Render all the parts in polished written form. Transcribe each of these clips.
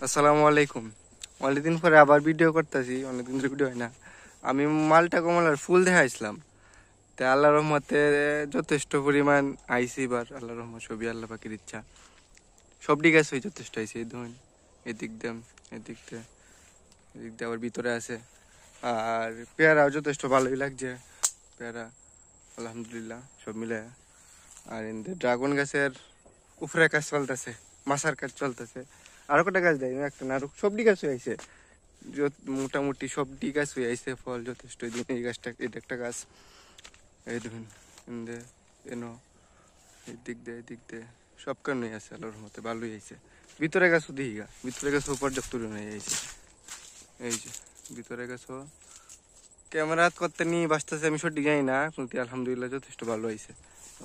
আসসালামু আলাইকুম। অনেকদিন পরে আবার ভিডিও করতেছি, অনেকদিন ধরে ভিডিও হয় না। আমি মালটা কমলার ফুল দেখাইছিলাম, তে আল্লাহর রহমতে যথেষ্ট পরিমাণ আইসি। এবার আল্লাহর রহমত, ছবি আল্লাহ পাখির ইচ্ছা, সবটি গাছ হয়ে যথেষ্ট আইসি। এই ধরুন এদিক দিয়ে, এদিক দিয়ে, এদিক দিয়ে আবার ভিতরে আছে। আর পেয়ারাও যথেষ্ট ভালোই লাগছে, পেয়ারা আলহামদুলিল্লাহ সব মিলে। আর এমনি ড্রাগন গাছের উপরে কাজ চলতেছে, মাছার কাজ চলতেছে। আরো কটা গাছ দেয় একটা না, আরো সবটি গাছ হয়ে আইছে, মোটামুটি সবটি গাছ হয়ে আইছে, ফল যথেষ্ট। এই গাছটা, এটা একটা গাছ, এই দেখুন এনো, এদিক দিয়ে সব কারণেই আছে আল্লাহর রহমতে, ভালোই আইছে। ভিতরে গাছও দিই গা, ভিতরে গাছও পর্যাপ্ত পরিমাণে আইছে। এই যে ভিতরে গাছও ক্যামেরা করতে নিয়ে বাঁচতেছে, আমি সঠিক জানি না, কিন্তু আলহামদুলিল্লাহ যথেষ্ট ভালো হয়েছে।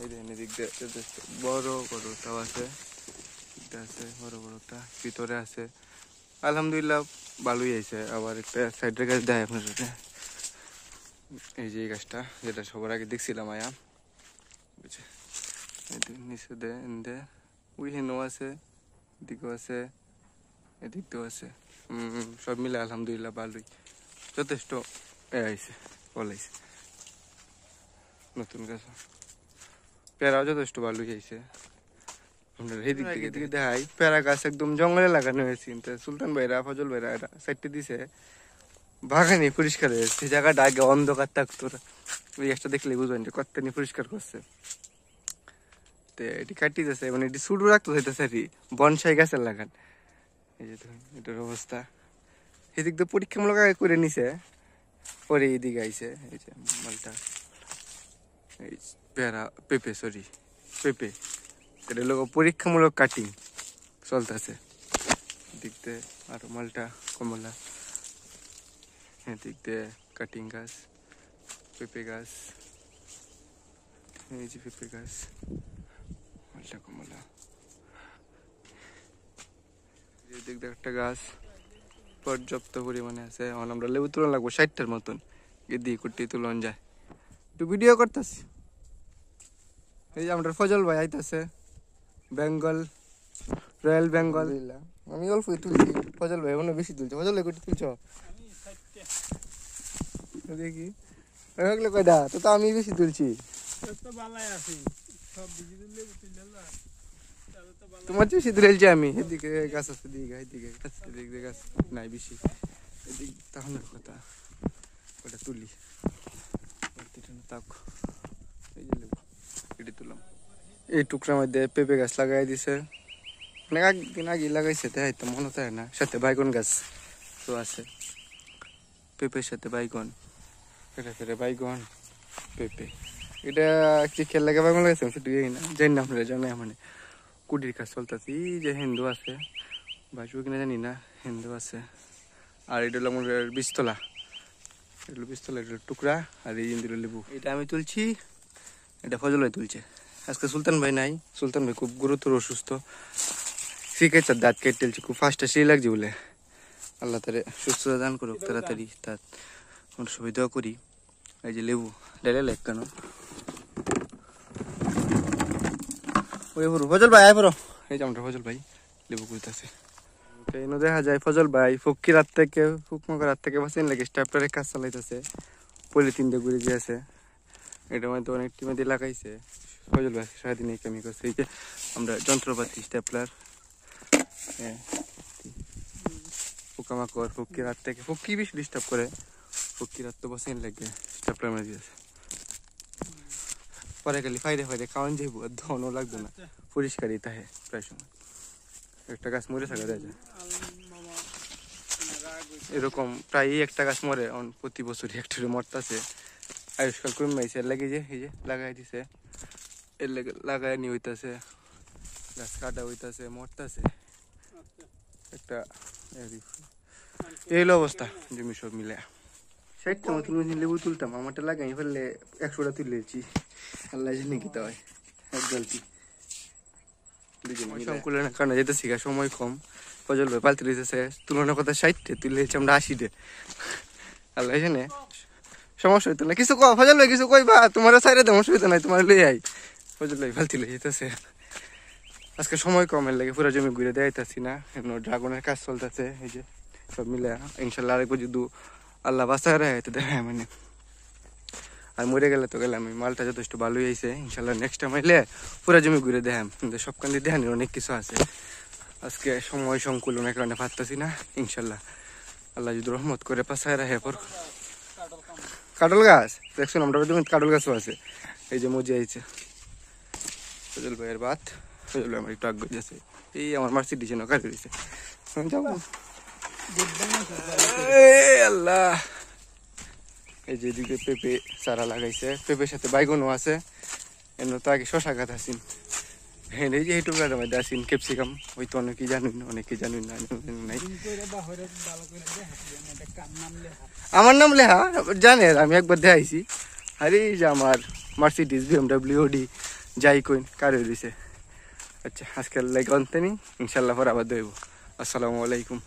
এই দেখেন এদিক দিয়ে যথেষ্ট বড় বড়টাও আছে, আছে বড় বড়টা ভিতরে আছে, আলহামদুলিল্লাহ ভালোই হয়েছে। আবার একটা সাইডের গাছ দেয় আপনার, এই যে এই গাছটা যেটা সবার আগে দেখছিলাম আয়া, বুঝছে নিচে দে ওই হেনও আছে, এদিকেও আছে, এদিক দিয়েও আছে। সব মিলে আলহামদুলিল্লাহ ভালোই, যথেষ্ট আইছে, ফল আইছে। নতুন গাছ পেয়ারাও যথেষ্ট ভালোই হয়েছে। এদিক দিকে দেখাই, পেয়ারা গাছ একদম জঙ্গলে লাগানো হয়েছে, কিন্তু সুলতান ভাইরা, ফজল ভাইরা এরা সাইডে দিছে, বাগানে পরিষ্কার হয়েছে। জায়গাটা আগে অন্ধকার থাকতো, ওই একটা দেখলে বুঝবেন যে কতটা পরিষ্কার করছে। তো এটি কাটি যাচ্ছে, মানে এটি শুরু রাখতে হইতেছে আর কি, বনসাই গাছের লাগান। এই যে ধরুন এটার অবস্থা, এদিক দিয়ে পরীক্ষামূলক আগে করে নিছে, পরে এদিকে আইছে। এই যে মালটা, এই পেয়ারা, পেঁপে, সরি পেঁপে, এটা লোক পরীক্ষামূলক কাটিং চলতেছে। এদিক দিয়ে আরো মালটা কমলা, এদিক দিয়ে কাটিং গাছ, পেঁপে গাছ, এই যে পেঁপে গাছ, মালটা কমলা। এদিক দিয়ে একটা গাছ পর্যাপ্ত পরিমাণে আছে। এখন আমরা লেবু তুলন লাগবো 60টার মতন, গেদি কুটি তুলন যায়। একটু ভিডিও করতেছি। এই যে আমরা ফজল ভাই আইতাছে, বেঙ্গল, রয়্যাল বেঙ্গল। আমি অল্প তুলছি, ফজল ভাই ওখানে বেশি তুলছে। ফজল ভাই কুটি তুলছ দেখি, কয়টা তো আমি বেশি তুলছি। তোমার বেশি তুলেছি আমি। এদিকে গাছ আছে, এদিকে গাছ, এদিকে গাছ নাই বেশি, এদিক তাহলে কথা ওটা তুলি। এই যে লেবু এটি তুললাম। এই টুকরার মধ্যে পেঁপে গাছ লাগাই দিছে, অনেক দিন আগে লাগাইছে, তাই তো মনে হয় না। সাথে বাইগন গাছ তো আছে, পেঁপের সাথে বাইগন, ফেরে বাইগন, পেঁপে। এটা কি খেল লাগে বাইগন লাগাইছে শুধু এই না, জানি না আপনারা জানে। মানে কুটির কাজ চলতেছে। এই যে হিন্দু আছে, বাসবো কিনা জানি না, হিন্দু আছে। আর এটা হলো আমার বীজতলা, এটা বীজতলা, এটা টুকরা। আর এই ইন্দির লেবু, এটা আমি তুলছি, এটা ফজল ভাই তুলছে। আজকে সুলতান ভাই নাই, সুলতান ভাই খুব গুরুতর অসুস্থ, শিখেছে দাঁত কেটেলছে, খুব ফাস্টে সেই লাগছে বলে। আল্লাহ তারে সুস্থতা দান করুক তাড়াতাড়ি, তার কোনো সুবিধা করি। এই যে লেবু ডাইলে লেখ কেন ওই ফজল ভাই আয় পড়ো। এই যে আমরা ফজল ভাই লেবু কুইতেছে। এনে দেখা যায় ফজল ভাই ফকির রাত থেকে, ফুকমকের রাত থেকে বাঁচিয়ে লাগে স্টাফটারে কাজ চালাইতেছে, পলিথিন দিয়ে ঘুরে দিয়েছে। এটা মধ্যে অনেক টিমে দিয়ে লাগাইছে ফজল ভাই, সারাদিন এই কামি করছে। এই যে আমরা যন্ত্রপাতি স্টেপলার, পোকামাকড় ফকির রাত থেকে, ফকি বেশি ডিস্টার্ব করে, ফকির রাত তো বাঁচিয়ে লাগে স্টেপলার মেরে দিয়েছে। পরে খালি ফাইদে খাওয়ান যাইব, ধনও লাগবে না, পরিষ্কারই তাহে প্রায় সময়। একটা গাছ মরে থাকা যায়, এরকম প্রায় একটা গাছ মরে, প্রতি বছরই একটা মরতেছে। আয়ুষ্কাল কমে আইছে, লাগে যে এই যে লাগাই দিছে, এর লেগে লাগাই নি হইতাছে, গাছ কাটা হইতাছে, মরতাছে একটা। এই হলো অবস্থা জমি সব মিলে। 60টা মতো লেবু তুলতাম, আমারটা লাগাই ফেললে 100টা তুলেছি। আল্লাহ জানি কি তা হয়, এক গল্পি সংকুলনের কারণে যেতেছি, সময় কম। ফজল ভাই পালতে রয়েছে, তুলনার কথা 60টে তুলেছি আমরা 80টে। আল্লাহ জানে, সমস্যা হইতো না কিছু। ফজল ভাই কিছু কইবা, তোমার সাইডে তেমন অসুবিধা নাই, তোমার লই আই। ফজল ভাই পালতে লই যেতেছে, আজকে সময় কমের লাগে পুরো জমি ঘুরে দেখাইতেছি না, এমন ড্রাগনের কাজ চলতেছে। এই যে সব মিলে ইনশাল্লাহ আরেকবার যদি আল্লাহ বাঁচায় রাখে তো দেখায় মানে। আর মরে গেলে তো গেলাম, মালটা যথেষ্ট ভালোই হয়েছে। ইনশাল্লাহ নেক্সট টাইম আইলে পুরো জমি ঘুরে দেখাম, কিন্তু সব কান্দি দেখানোর অনেক কিছু আছে। আজকে সময় সংকুল অনেক কারণে পারতেছি না। ইনশাল্লাহ আল্লাহ যদি রহমত করে পাশায় রাখে। পর কাটল গাছ দেখছেন, আমরা জমি কাটল গাছও আছে। এই যে মজি আইছে সজল ভাইয়ের বাত, সজল ভাই আমার একটু আগ্রহ আছে। এই আমার মার্সিডিজ নকারি রয়েছে। আল্লাহ, এই যে এদিকে পেঁপে চারা লাগাইছে, পেঁপের সাথে বাইগনও আছে। এমন তো আগে শশা গাছ আসিন, হ্যাঁ এই যে এইটুকু গাছ আমাদের আসিন ক্যাপসিকাম, ওই তো অনেকেই জানুন না, অনেকেই জানুন না। আমার নাম লেহা জানে, আমি একবার দেখাইছি। আরে এই যে আমার মার্সিডিজ BMW ওডি যাই কইন কারে রয়েছে। আচ্ছা আজকাল লাগে অন্তে নি, ইনশাল্লাহ পর আবার দইব। আসসালামু আলাইকুম।